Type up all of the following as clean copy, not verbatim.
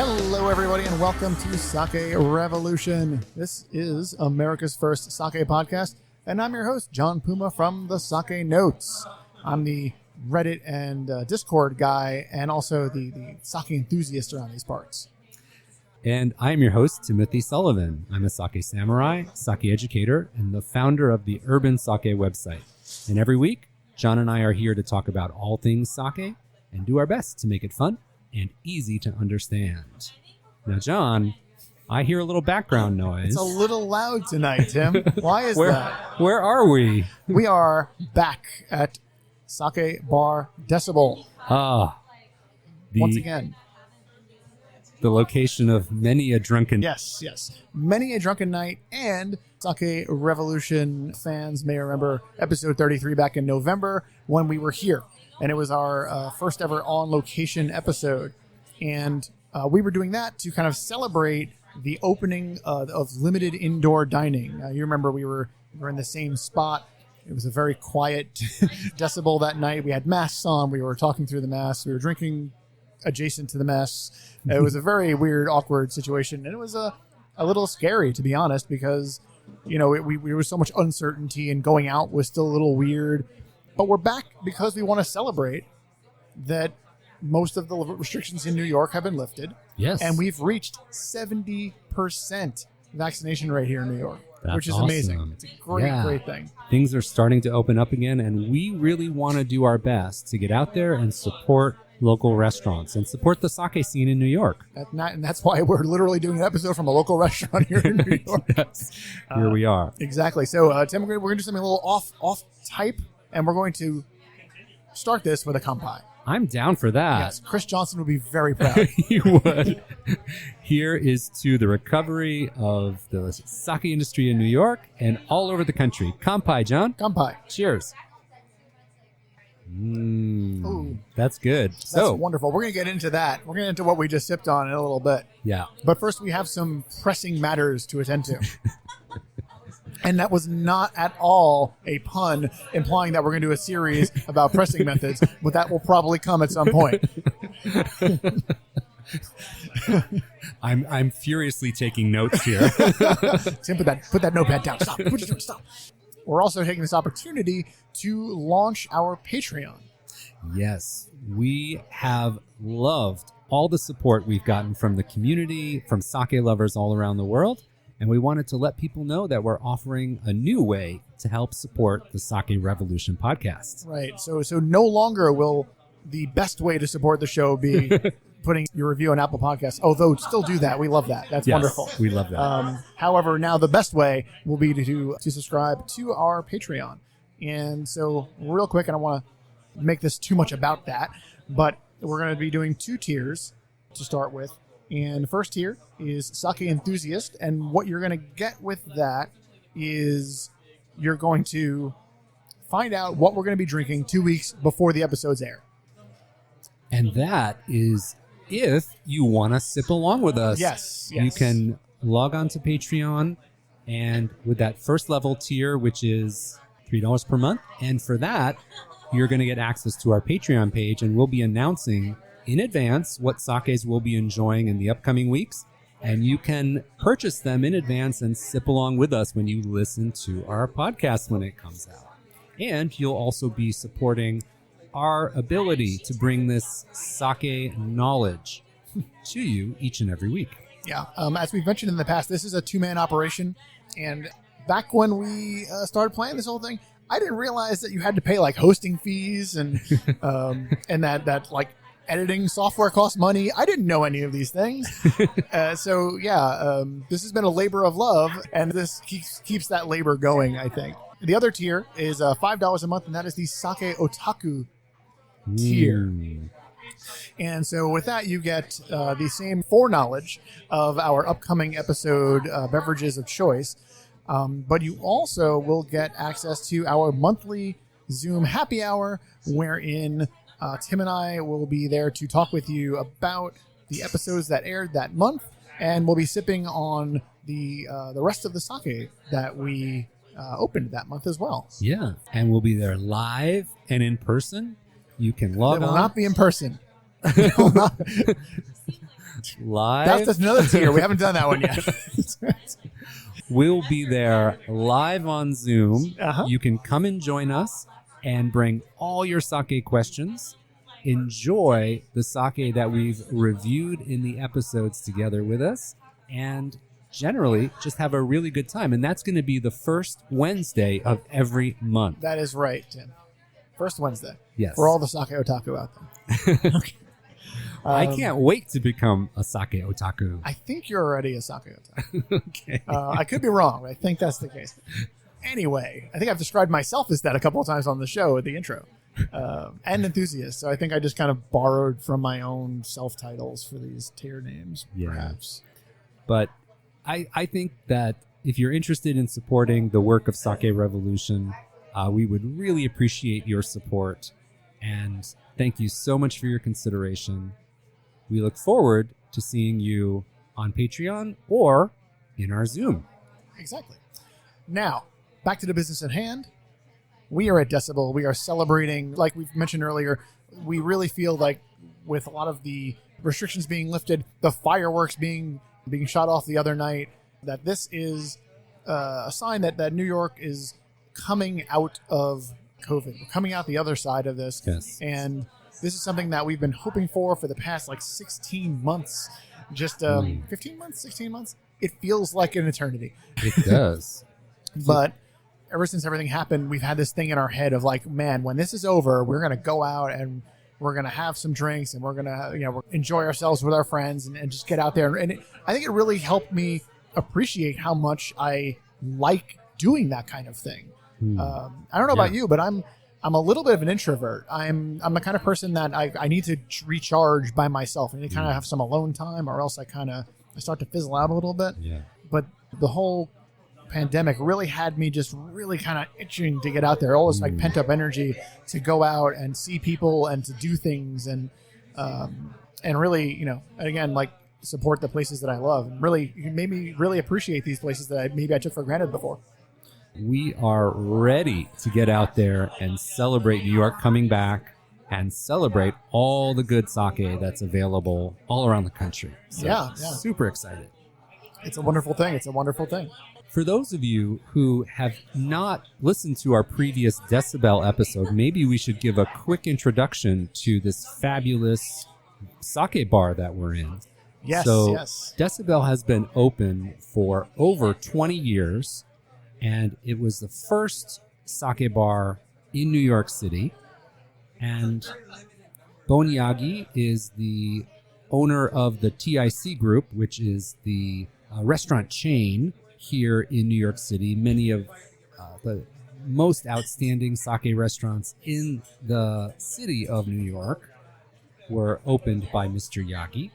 Hello, everybody, and welcome to Sake Revolution. This is America's first sake podcast, and I'm your host, John Puma from the Sake Notes. I'm the Reddit and Discord guy, and also the sake enthusiast around these parts. And I'm your host, Timothy Sullivan. I'm a sake samurai, sake educator, and the founder of the Urban Sake website. And every week, John and I are here to talk about all things sake and do our best to make it fun and easy to understand. Now, John, I hear a little background noise. It's a little loud tonight, Tim. Why is that? Where are we? We are back at Sake Bar Decibel. Once again. The location of many a drunken... Yes. Many a drunken night, and Sake Revolution fans may remember episode 33 back in November when we were here. And it was our first ever on-location episode. And we were doing that to kind of celebrate the opening of limited indoor dining. You remember we were in the same spot. It was a very quiet Decibel that night. We had masks on. We were talking through the masks. We were drinking adjacent to the masks. It was a very weird, awkward situation. And it was a little scary, to be honest, because, you know, we were so much uncertainty and going out was still a little weird. But we're back because we want to celebrate that most of the restrictions in New York have been lifted. Yes. And we've reached 70% vaccination rate here in New York, which is awesome. Amazing. It's a great thing. Things are starting to open up again, and we really want to do our best to get out there and support local restaurants and support the sake scene in New York. And that's why we're literally doing an episode from a local restaurant here in New York. Yes. Here we are. Exactly. So, Tim, we're going to do something a little off type. And we're going to start this with a kampai. I'm down for that. Yes, Chris Johnson would be very proud. He would. Here is to the recovery of the sake industry in New York and all over the country. Kampai, John. Kampai. Cheers. Ooh, that's good. That's so wonderful. We're going to get into that. We're going to get into what we just sipped on in a little bit. Yeah. But first, we have some pressing matters to attend to. And that was not at all a pun implying that we're going to do a series about pressing methods, but that will probably come at some point. I'm furiously taking notes here. Tim, put that notepad down. Stop. What you doing? Stop. We're also taking this opportunity to launch our Patreon. Yes, we have loved all the support we've gotten from the community, from sake lovers all around the world. And we wanted to let people know that we're offering a new way to help support the Sake Revolution podcast. Right. So no longer will the best way to support the show be putting your review on Apple Podcasts, although still do that. We love that. That's wonderful. We love that. However, now the best way will be to subscribe to our Patreon. And so real quick, I don't want to make this too much about that, but we're going to be doing 2 tiers to start with. And the first tier is Sake Enthusiast, and what you're going to get with that is you're going to find out what we're going to be drinking 2 weeks before the episodes air. And that is if you want to sip along with us. Yes. You can log on to Patreon, and with that first level tier, which is $3 per month, and for that, you're going to get access to our Patreon page, and we'll be announcing in advance what sakes we'll be enjoying in the upcoming weeks, and you can purchase them in advance and sip along with us when you listen to our podcast when it comes out. And you'll also be supporting our ability to bring this sake knowledge to you each and every week. Yeah. As we've mentioned in the past, this is a 2-man operation, and back when we started playing this whole thing, I didn't realize that you had to pay like hosting fees and that like editing software costs money. I didn't know any of these things. This has been a labor of love, and this keeps that labor going, I think. The other tier is $5 a month, and that is the Sake Otaku tier. And so with that, you get the same foreknowledge of our upcoming episode beverages of choice, but you also will get access to our monthly Zoom happy hour, wherein Tim and I will be there to talk with you about the episodes that aired that month, and we'll be sipping on the rest of the sake that we opened that month as well. Yeah, and we'll be there live and in person. You can log on. It will not be in person. live. That's another tier. We haven't done that one yet. We'll be there live on Zoom. Uh-huh. You can come and join us and bring all your sake questions. Enjoy the sake that we've reviewed in the episodes together with us, and generally just have a really good time. And that's going to be the first Wednesday of every month. That is right, Tim. First Wednesday. Yes. For all the sake otaku out there. Okay. I can't wait to become a sake otaku. I think you're already a sake otaku. Okay. I could be wrong, but I think that's the case. Anyway, I think I've described myself as that a couple of times on the show at the intro. And enthusiast. So I think I just kind of borrowed from my own self-titles for these tier names, perhaps. But I think that if you're interested in supporting the work of Sake Revolution, we would really appreciate your support. And thank you so much for your consideration. We look forward to seeing you on Patreon or in our Zoom. Exactly. Now, back to the business at hand. We are at Decibel. We are celebrating, like we've mentioned earlier, we really feel like with a lot of the restrictions being lifted, the fireworks being shot off the other night, that this is a sign that New York is coming out of COVID. We're coming out the other side of this. Yes. And this is something that we've been hoping for the past 16 months. Just 15 months, 16 months. It feels like an eternity. It does. But ever since everything happened, we've had this thing in our head of man, when this is over, we're going to go out and we're going to have some drinks and we're going to, enjoy ourselves with our friends and just get out there. And I think it really helped me appreciate how much I like doing that kind of thing. I don't know about you, but I'm a little bit of an introvert. I'm the kind of person that I need to recharge by myself. I need to kind of have some alone time, or else I start to fizzle out a little bit. Yeah. But the whole pandemic really had me just really kind of itching to get out there, all this pent up energy to go out and see people and to do things and really, again, support the places that I love. And really, it made me really appreciate these places that maybe I took for granted before. We are ready to get out there and celebrate New York coming back and celebrate all the good sake that's available all around the country. So Yeah. super excited. It's a wonderful thing. It's a wonderful thing. For those of you who have not listened to our previous Decibel episode, maybe we should give a quick introduction to this fabulous sake bar that we're in. Yes, so yes. Decibel has been open for over 20 years, and it was the first sake bar in New York City. And Bonyagi is the owner of the TIC Group, which is the restaurant chain here in New York City. Many of the most outstanding sake restaurants in the city of New York were opened by Mr. Yagi,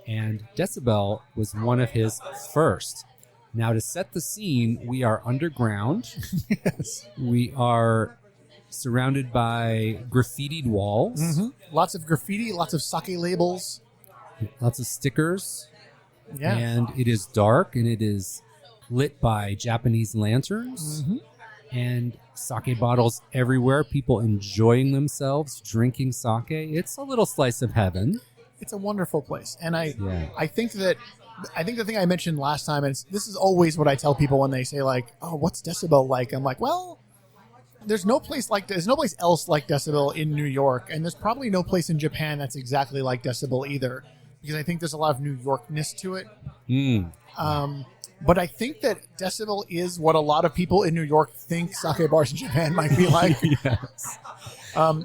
and Decibel was one of his first. Now, to set the scene, we are underground. Yes. We are surrounded by graffitied walls. Mm-hmm. Lots of graffiti, lots of sake labels. Lots of stickers. Yeah. And it is dark, and it is lit by Japanese lanterns. Mm-hmm. And sake bottles everywhere. People enjoying themselves, drinking sake. It's a little slice of heaven. It's a wonderful place. And I think the thing I mentioned last time, and this is always what I tell people when they say oh, what's Decibel like? I'm like, well, there's no place else like Decibel in New York, and there's probably no place in Japan that's exactly like Decibel either, because I think there's a lot of New Yorkness to it. But I think that Decibel is what a lot of people in New York think sake bars in Japan might be like. Yes.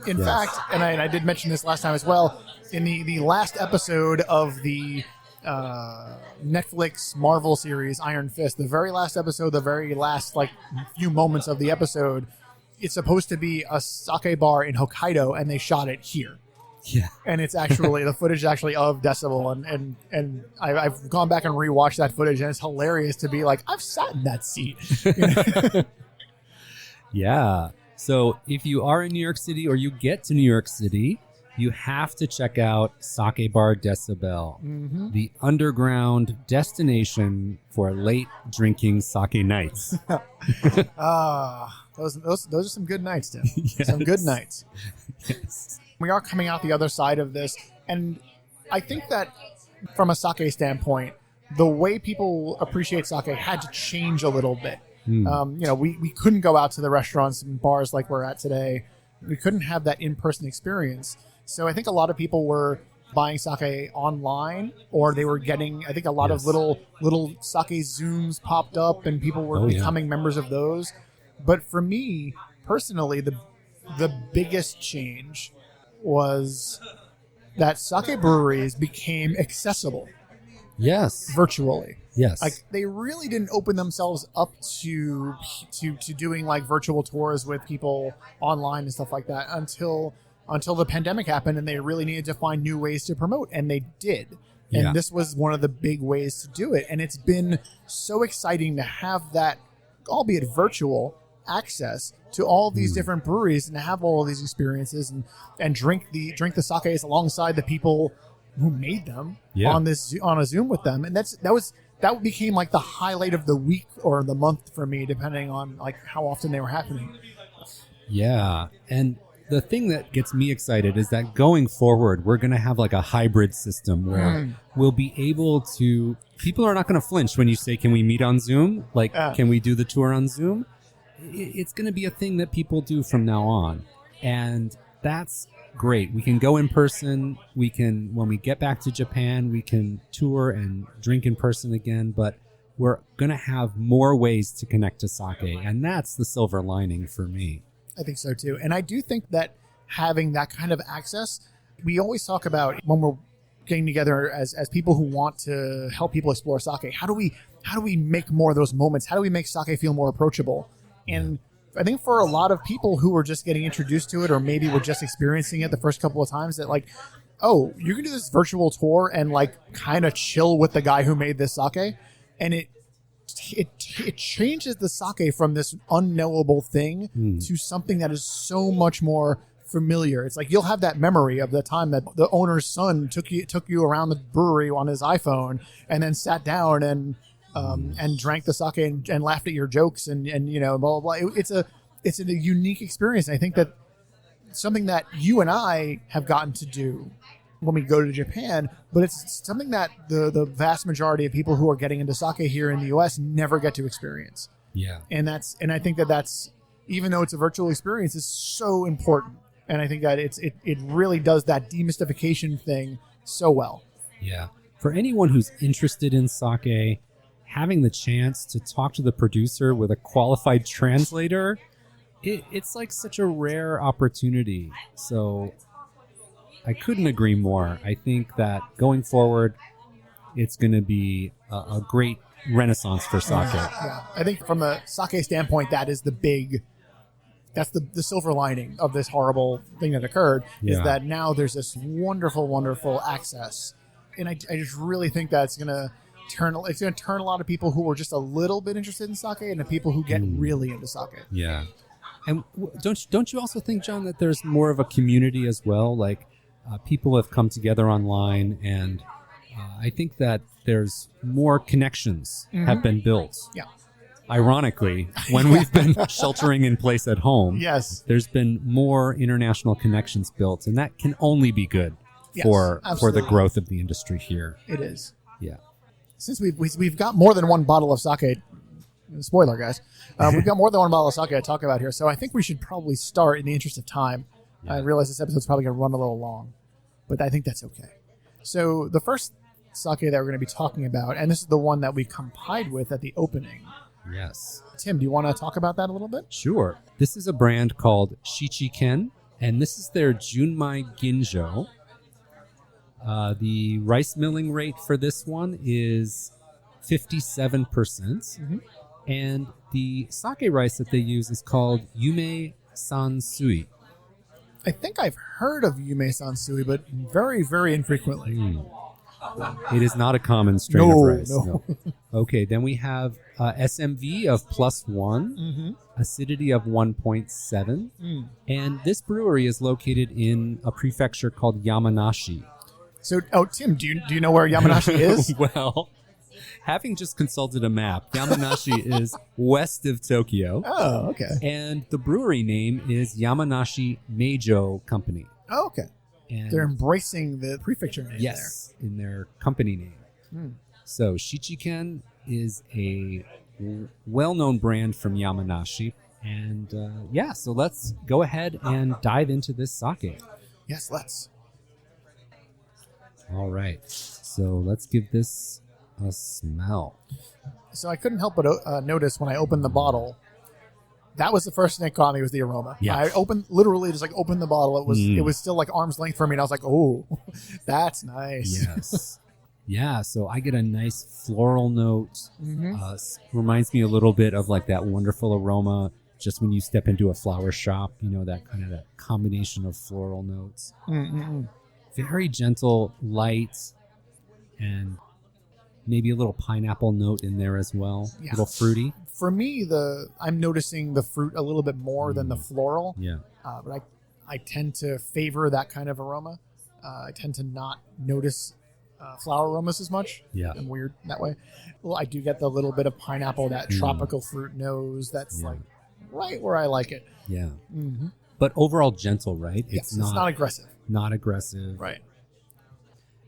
In fact, and I did mention this last time as well, in the last episode of the Netflix Marvel series Iron Fist, the very last episode, the very last few moments of the episode, it's supposed to be a sake bar in Hokkaido, and they shot it here. Yeah. And it's actually the footage is actually of Decibel, and I've gone back and rewatched that footage, and it's hilarious to be like, I've sat in that seat. Yeah. So if you are in New York City or you get to New York City, you have to check out Sake Bar Decibel, the underground destination for late drinking sake nights. Those are some good nights, Tim. Yes. Some good nights. Yes. We are coming out the other side of this, and I think that from a sake standpoint, the way people appreciate sake had to change a little bit. We couldn't go out to the restaurants and bars like we're at today. We couldn't have that in-person experience. So I think a lot of people were buying sake online, or they were getting, I think a lot of little sake Zooms popped up and people were becoming members of those. But for me, personally, the biggest change was that sake breweries became accessible. Yes. Virtually. Yes. Like they really didn't open themselves up to doing like virtual tours with people online and stuff like that until the pandemic happened, and they really needed to find new ways to promote, and they did. And this was one of the big ways to do it. And it's been so exciting to have that, albeit virtual, access to all these different breweries and to have all of these experiences and drink the sakes alongside the people who made them on a Zoom with them. And that became like the highlight of the week or the month for me, depending on like how often they were happening. Yeah. And the thing that gets me excited is that going forward, we're going to have like a hybrid system where we'll be able to, people are not going to flinch when you say, can we meet on Zoom? Like, can we do the tour on Zoom? It's going to be a thing that people do from now on. And that's great. We can go in person. We can, when we get back to Japan, we can tour and drink in person again, but we're going to have more ways to connect to sake. And that's the silver lining for me. I think so too. And I do think that having that kind of access, we always talk about when we're getting together as people who want to help people explore sake, how do we make more of those moments? How do we make sake feel more approachable? And I think for a lot of people who are just getting introduced to it, or maybe were just experiencing it the first couple of times, that like, oh, you can do this virtual tour and like kind of chill with the guy who made this sake. And it changes the sake from this unknowable thing to something that is so much more familiar. It's like you'll have that memory of the time that the owner's son took you around the brewery on his iPhone and then sat down and drank the sake and laughed at your jokes and you know, blah blah blah. It's a unique experience. And I think that something that you and I have gotten to do when we go to Japan, but it's something that the vast majority of people who are getting into sake here in the US never get to experience. Yeah. And I think that's, even though it's a virtual experience, is so important. And I think that it really does that demystification thing so well. Yeah. For anyone who's interested in sake, having the chance to talk to the producer with a qualified translator, it's like such a rare opportunity. So I couldn't agree more. I think that going forward, it's going to be a great renaissance for sake. Yeah. I think from a sake standpoint, that is that's the silver lining of this horrible thing that occurred, is that now there's this wonderful, wonderful access. And I just really think that's going to turn a lot of people who were just a little bit interested in sake into people who get really into sake. Yeah. And don't you also think, John, that there's more of a community as well? Like people have come together online, and I think that there's more connections have been built. Yeah. Ironically, when we've been sheltering in place at home, there's been more international connections built, and that can only be good for the growth of the industry here. It is. Yeah. Since we've got more than one bottle of sake, spoiler guys, we've got more than one bottle of sake to talk about here, so I think we should probably start in the interest of time. I realize this episode's probably going to run a little long, but I think that's okay. So the first sake that we're going to be talking about, and this is the one that we complied with at the opening. Yes. Tim, do you want to talk about that a little bit? Sure. This is a brand called Shichiken, and this is their Junmai Ginjo. The rice milling rate for this one is 57%, and the sake rice that they use is called Yume Sansui. I think I've heard of Yume Sansui, but very, very infrequently. It is not a common strain of rice. No. Okay, then we have SMV of +1, acidity of 1.7, and this brewery is located in a prefecture called Yamanashi. So, Tim, do you know where Yamanashi is? Well, having just consulted a map, Yamanashi is west of Tokyo. Oh, okay. And the brewery name is Yamanashi Meijo Company. Oh, okay. And They're embracing the prefecture name yes, in their company name. there. So Shichiken is a well-known brand from Yamanashi. And so let's go ahead and dive into this sake. Yes, let's. All right. So let's give this a smell. So I couldn't help but notice when I opened the bottle, that was the first thing that caught me was the aroma. Yeah. I opened the bottle. It was still like arm's length for me, and I was like, oh, that's nice. Yes. Yeah, so I get a nice floral note. Mm-hmm. Reminds me a little bit of like that wonderful aroma just when you step into a flower shop, that kind of that combination of floral notes. Mm-mm-mm. Very gentle, light, and maybe a little pineapple note in there as well. Yeah. A little fruity. For me, I'm noticing the fruit a little bit more than the floral. Yeah. But I tend to favor that kind of aroma. I tend to not notice flower aromas as much. Yeah. I'm weird that way. Well, I do get the little bit of pineapple, that tropical fruit nose. That's like right where I like it. Yeah. Mm-hmm. But overall gentle, right? Yes, it's not aggressive. Not aggressive. Right.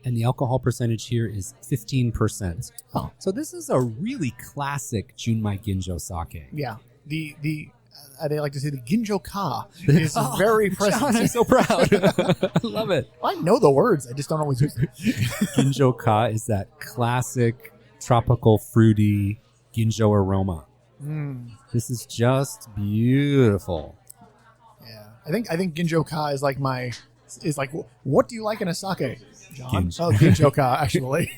And the alcohol percentage here is 15%. Oh. So this is a really classic Junmai Ginjo sake. Yeah. They like to say the Ginjo Ka is very present. John, I'm so proud. I love it. I know the words. I just don't always use them. Ginjo Ka is that classic tropical fruity Ginjo aroma. This is just beautiful. Yeah. I think Ginjo Ka is like what do you like in a sake, John? Ginjo Ka, actually.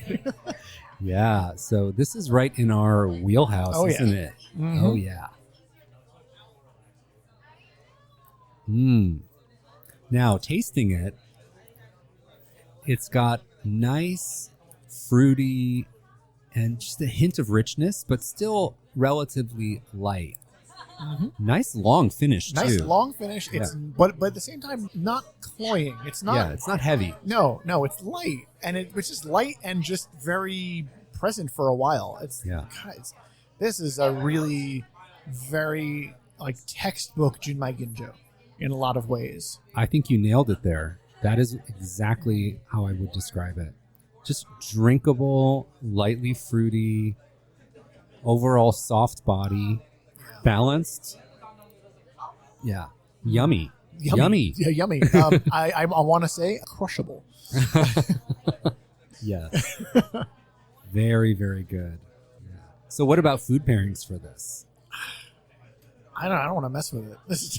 Yeah, so this is right in our wheelhouse, isn't it? Mm-hmm. Oh, yeah. Now, tasting it, it's got nice, fruity, and just a hint of richness, but still relatively light. Mm-hmm. Nice long finish, too. Nice long finish. It's but at the same time not cloying. It's not. Yeah, it's not heavy. No, it's light, and it's just light and just very present for a while. Guys, this is a really very like textbook Junmai Ginjo in a lot of ways. I think you nailed it there. That is exactly how I would describe it. Just drinkable, lightly fruity, overall soft body. Balanced. Yeah. Yummy. Yeah, yummy. I want to say crushable. Yes. Very, very good. Yeah. So what about food pairings for this? I don't want to mess with it. This is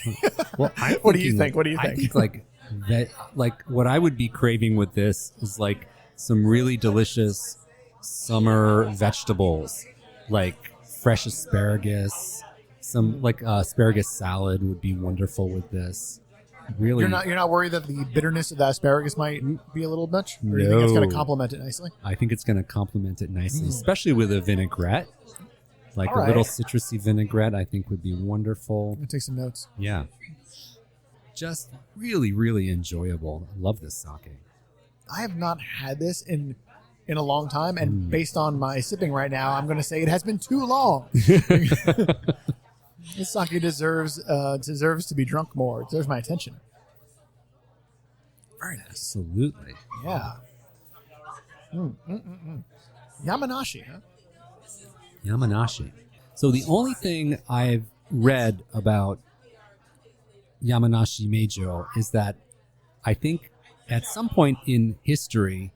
Well, what do you think? I think like what I would be craving with this is like some really delicious summer vegetables, like fresh asparagus. Some like asparagus salad would be wonderful with this. Really, you're not worried that the bitterness of the asparagus might be a little much? Or do you think it's going to complement it nicely? I think it's going to complement it nicely, especially with a vinaigrette. Like a little citrusy vinaigrette, I think would be wonderful. I'm going to take some notes. Yeah. Just really, really enjoyable. I love this sake. I have not had this in a long time, and based on my sipping right now, I'm going to say it has been too long. This sake deserves to be drunk more. It deserves my attention. Very nice. Absolutely. Yeah. Yamanashi, huh? Yamanashi. So the only thing I've read about Yamanashi Meijo is that I think at some point in history,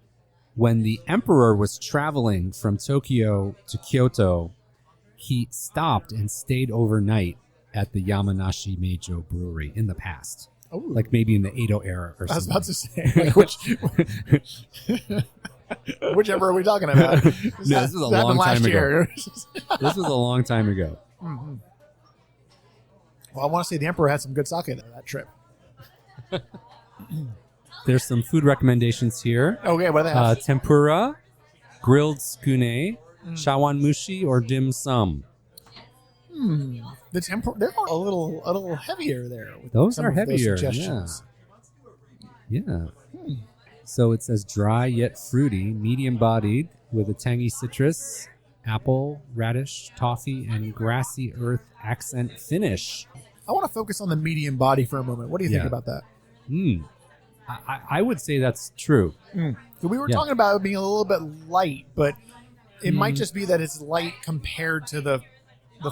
when the emperor was traveling from Tokyo to Kyoto, he stopped and stayed overnight at the Yamanashi Meijo brewery in the past. Oh. Like maybe in the Edo era or something. I was about to say, like, which emperor are we talking about? No, this was a long time ago. This was a long time ago. Mm-hmm. Well, I want to say the emperor had some good sake there that trip. There's some food recommendations here. Okay, what do they have? Tempura, grilled tsukune, shawanmushi, or dim sum. The they're a little heavier there. With Those some are of heavier, suggestions. Yeah. So it says dry yet fruity, medium-bodied, with a tangy citrus, apple, radish, toffee, and grassy earth accent finish. I want to focus on the medium body for a moment. What do you think about that? I would say that's true. So we were talking about it being a little bit light, but it might just be that it's light compared to the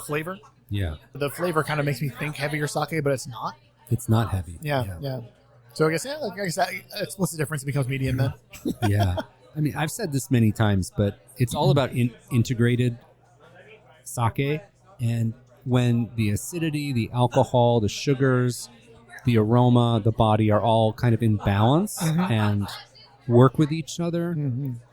flavor. Yeah. The flavor kind of makes me think heavier sake, but it's not. It's not heavy. Yeah. So I guess what's the difference? It becomes medium then. Yeah. I mean, I've said this many times, but it's all about integrated sake. And when the acidity, the alcohol, the sugars, the aroma, the body are all kind of in balance and work with each other,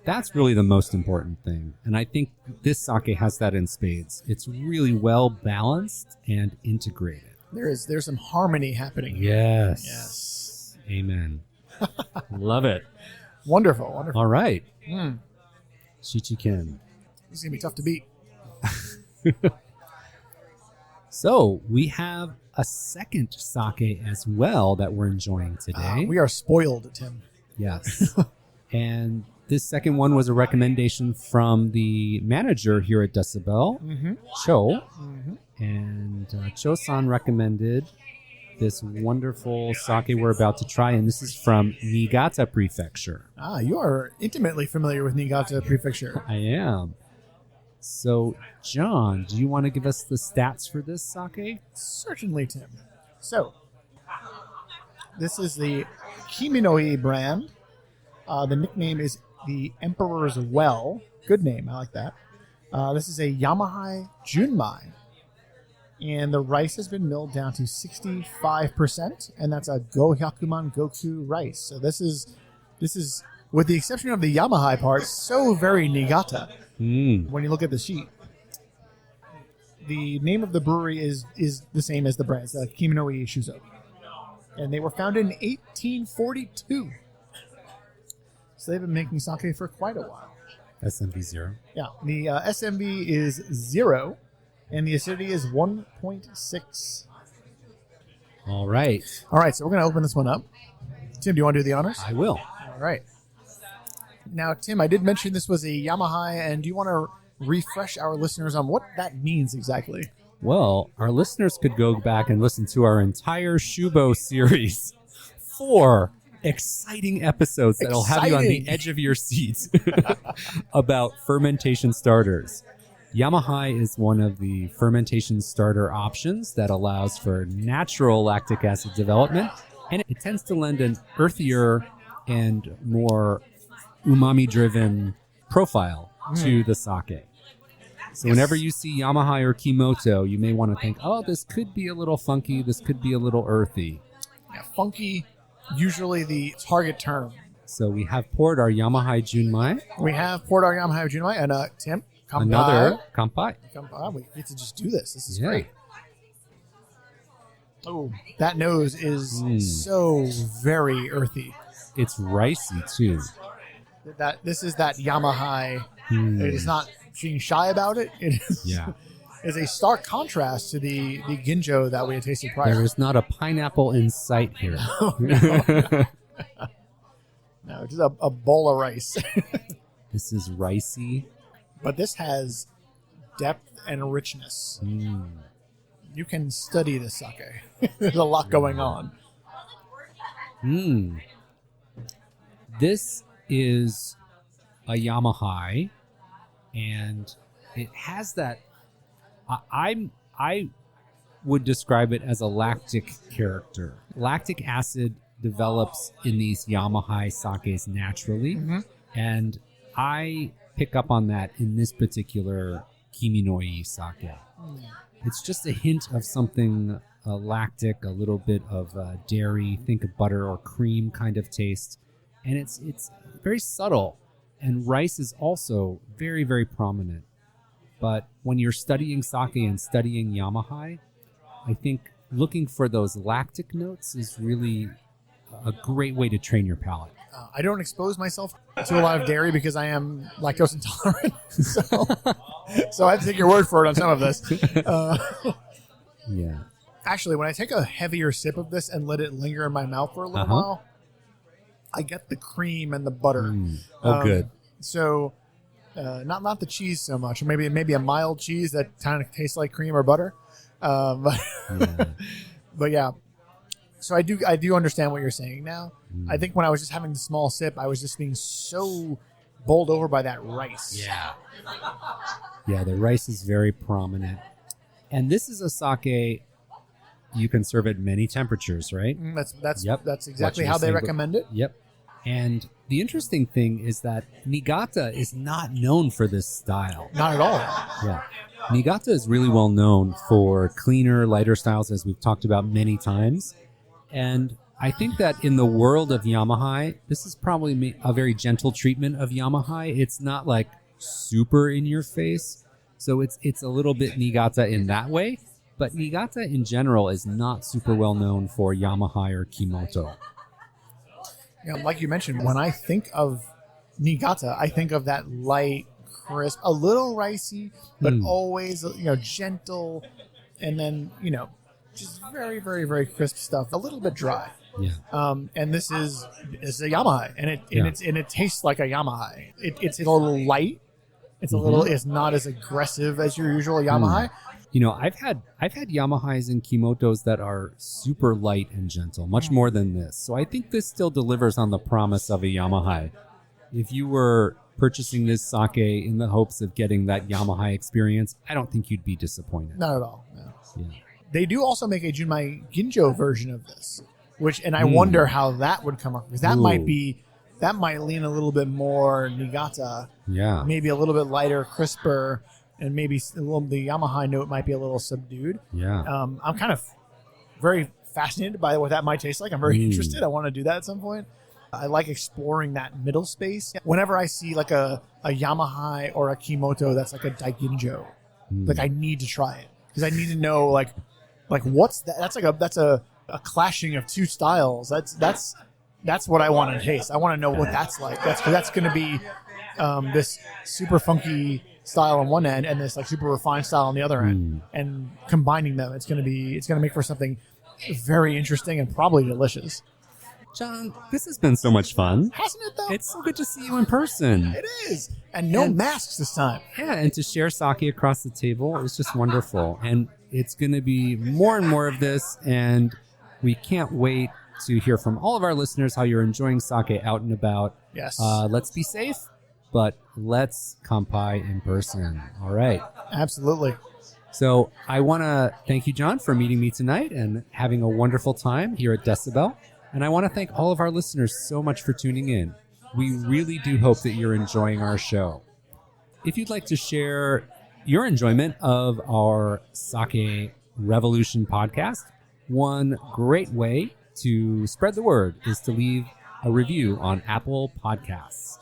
that's really the most important thing. And I think this sake has that in spades. It's really well balanced and integrated. There's some harmony happening. Yes. Amen. Love it. Wonderful. All right. Shichiken. This is going to be tough to beat. So we have a second sake as well that we're enjoying today. We are spoiled, Tim. Yes. And this second one was a recommendation from the manager here at Decibel, Cho. And Cho-san recommended this wonderful sake we're about to try, and this is from Niigata Prefecture. You are intimately familiar with Niigata Prefecture. I am. So, John, do you want to give us the stats for this sake? Certainly, Tim. So, this is the Kiminoi brand. The nickname is the Emperor's Well. Good name. I like that. This is a Yamahai Junmai. And the rice has been milled down to 65%, and that's a Gohyakuman Goku rice. So this is, with the exception of the Yamahai part, so very Niigata. When you look at the sheet, the name of the brewery is the same as the brands, the Kiminoi Shuzo, and they were founded in 1842. So they've been making sake for quite a while. SMV 0. Yeah, the SMV is 0. And the acidity is 1.6. All right. All right, so we're going to open this one up. Tim, do you want to do the honors? I will. All right. Now, Tim, I did mention this was a Yamahai, and do you want to refresh our listeners on what that means exactly? Well, our listeners could go back and listen to our entire Shubo series. 4 exciting episodes that'll have you on the edge of your seats about fermentation starters. Yamahai is one of the fermentation starter options that allows for natural lactic acid development, and it tends to lend an earthier and more umami-driven profile to the sake. So whenever you see Yamahai or Kimoto, you may want to think, oh, this could be a little funky, this could be a little earthy. Yeah, funky, usually the target term. So we have poured our Yamahai Junmai. We have poured our Yamahai Junmai, and Tim, another kanpai. We get to just do this. This is great. Oh, that nose is so very earthy. It's ricey too. This is that Yamahai. It is not being shy about it. It is a stark contrast to the Ginjo that we had tasted prior. There is not a pineapple in sight here. No, it's just a bowl of rice. This is ricey. But this has depth and richness. You can study this sake. There's a lot going on. This is a Yamahai, and it has that. I would describe it as a lactic character. Lactic acid develops in these Yamahai sakes naturally, and I pick up on that in this particular Kiminoi sake. It's just a hint of something lactic, a little bit of dairy, think of butter or cream kind of taste. And it's very subtle. And rice is also very, very prominent. But when you're studying sake and studying Yamahai, I think looking for those lactic notes is really a great way to train your palate. I don't expose myself to a lot of dairy because I am lactose intolerant. So I have to take your word for it on some of this. Yeah. Actually, when I take a heavier sip of this and let it linger in my mouth for a little while, I get the cream and the butter. Good. So not the cheese so much, or maybe a mild cheese that kind of tastes like cream or butter. But yeah. So I do understand what you're saying now. I think when I was just having the small sip, I was just being so bowled over by that rice. Yeah, the rice is very prominent. And this is a sake you can serve at many temperatures, right? That's exactly how they recommend it. Yep. And the interesting thing is that Niigata is not known for this style. Not at all. Yeah. Niigata is really well known for cleaner, lighter styles, as we've talked about many times. And I think that in the world of Yamahai, this is probably a very gentle treatment of Yamahai. It's not like super in your face. So it's a little bit Niigata in that way. But Niigata in general is not super well known for Yamahai or Kimoto. Yeah, like you mentioned, when I think of Niigata, I think of that light, crisp, a little ricey, but always gentle, and then just very, very, very crisp stuff. A little bit dry. Yeah. And this is a Yamahai, and it tastes like a Yamahai. It's a little light. It's a little. It's not as aggressive as your usual Yamahai. I've had Yamahais and Kimotos that are super light and gentle, much more than this. So I think this still delivers on the promise of a Yamahai. If you were purchasing this sake in the hopes of getting that Yamahai experience, I don't think you'd be disappointed. Not at all. No. Yeah. They do also make a Junmai Ginjo version of this, I wonder how that would come up, because that might lean a little bit more Niigata. Yeah. Maybe a little bit lighter, crisper. And maybe the Yamahai note might be a little subdued. Yeah. I'm kind of very fascinated by what that might taste like. I'm very interested. I want to do that at some point. I like exploring that middle space. Whenever I see like a Yamahai or a Kimoto that's like a Daiginjo, like I need to try it, because I need to know like what's that? That's a clashing of two styles. That's what I want to taste. I want to know what that's like. That's going to be this super funky style on one end and this like super refined style on the other end, and combining them, it's going to make for something very interesting and probably delicious. John, this has been so much fun. Hasn't it, though? It's so good to see you in person. It is. And no masks this time. Yeah, and to share sake across the table is just wonderful. And it's going to be more and more of this, and we can't wait to hear from all of our listeners how you're enjoying sake out and about. Yes. Let's be safe, but let's kanpai in person. All right. Absolutely. So I want to thank you, John, for meeting me tonight and having a wonderful time here at Decibel. And I want to thank all of our listeners so much for tuning in. We really do hope that you're enjoying our show. If you'd like to share your enjoyment of our Sake Revolution podcast, one great way to spread the word is to leave a review on Apple Podcasts.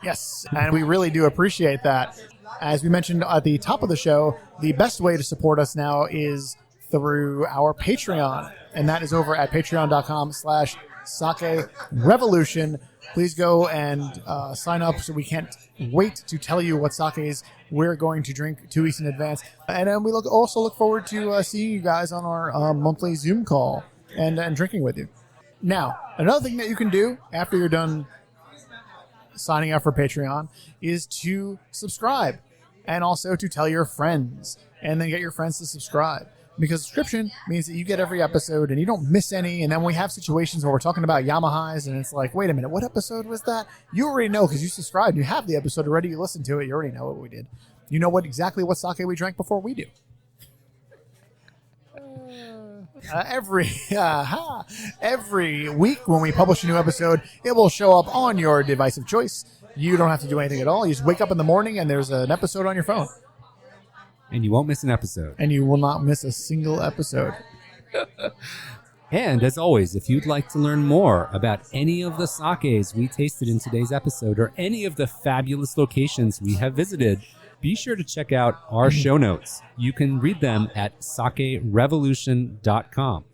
Yes, and we really do appreciate that. As we mentioned at the top of the show, the best way to support us now is through our Patreon, and that is over at patreon.com/Sake Revolution. Please go and sign up, so we can't wait to tell you what sakes we're going to drink 2 weeks in advance. And then we also look forward to seeing you guys on our monthly Zoom call and drinking with you. Now, another thing that you can do after you're done signing up for Patreon is to subscribe, and also to tell your friends, and then get your friends to subscribe. Because subscription means that you get every episode and you don't miss any. And then we have situations where we're talking about Yamahais and it's like, wait a minute, what episode was that? You already know because you subscribed. You have the episode already. You listened to it. You already know what we did. You know exactly what sake we drank before we do. Every week when we publish a new episode, it will show up on your device of choice. You don't have to do anything at all. You just wake up in the morning and there's an episode on your phone. And you won't miss an episode. And you will not miss a single episode. And as always, if you'd like to learn more about any of the sakes we tasted in today's episode or any of the fabulous locations we have visited, be sure to check out our show notes. You can read them at sakerevolution.com.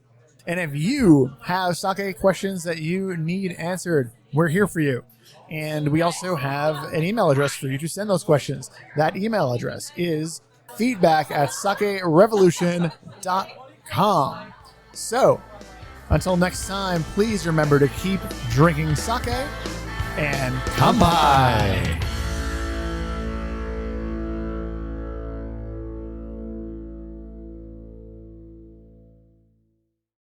And if you have sake questions that you need answered, we're here for you. And we also have an email address for you to send those questions. That email address is feedback@sakerevolution.com. So, until next time, please remember to keep drinking sake and kanpai!